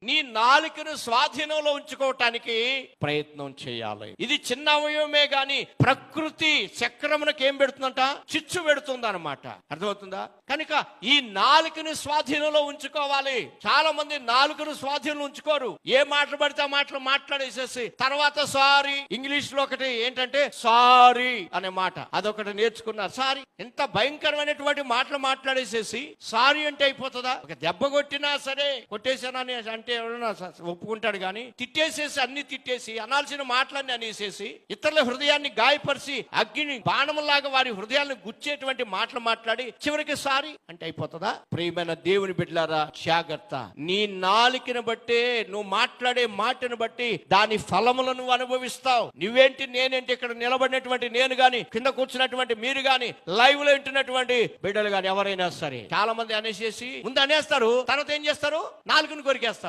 నీ నాలుకను స్వాధీనంలో ఉంచుకోవటానికి ప్రయత్నం చేయాలి. ఇది చిన్న అవయవమే గాని ప్రకృతి చక్రమునకు ఏం పెడుతుందంట? చిచ్చు పెడుతుంది అనమాట. అర్థమవుతుందా? కనుక ఈ నాలుకను స్వాధీనంలో ఉంచుకోవాలి. చాలా మంది నాలుకను స్వాధీనంలో ఉంచుకోరు. ఏ మాటలు పడితే ఆ మాటలు మాట్లాడేసేసి తర్వాత సారీ, ఇంగ్లీష్ లో ఒకటి ఏంటంటే సారీ అనే మాట, అదొకటి నేర్చుకున్నారు. సారీ ఎంత భయంకరమైనటువంటి మాటలు మాట్లాడేసేసి సారీ అంటే అయిపోతుందా? ఒక దెబ్బ కొట్టినా సరే, కొట్టేశానని అంటే ఎవరైనా ఒప్పుకుంటాడు కానీ తిట్టేసేసి అన్ని తిట్టేసి అనాల్సిన మాటలన్నీ అనేసేసి ఇతరుల హృదయాన్ని గాయపరిచి అగ్ని బాణములాగా వారి హృదయాలను గుచ్చేటువంటి మాటలు మాట్లాడి చివరికి సారీ అంటే అయిపోతుందా? ప్రియమైన దేవుని బిడ్డలారా, జాగ్రత్త. నీ నాలుకను బట్టే, నువ్వు మాట్లాడే మాటను బట్టి దాని ఫలములను నువ్వు అనుభవిస్తావు. నువ్వేంటి నేనేంటి, ఇక్కడ నిలబడినటువంటి నేను గాని, కింద కూర్చున్నటువంటి మీరు గాని, లైవ్ లో వింటున్నటువంటి బిడ్డలు గాని ఎవరైనా సరే చాలా మంది అనేసేసి ముందు అనేస్తారు, తర్వాత ఏం చేస్తారు? నాలుకను కొరికేస్తారు.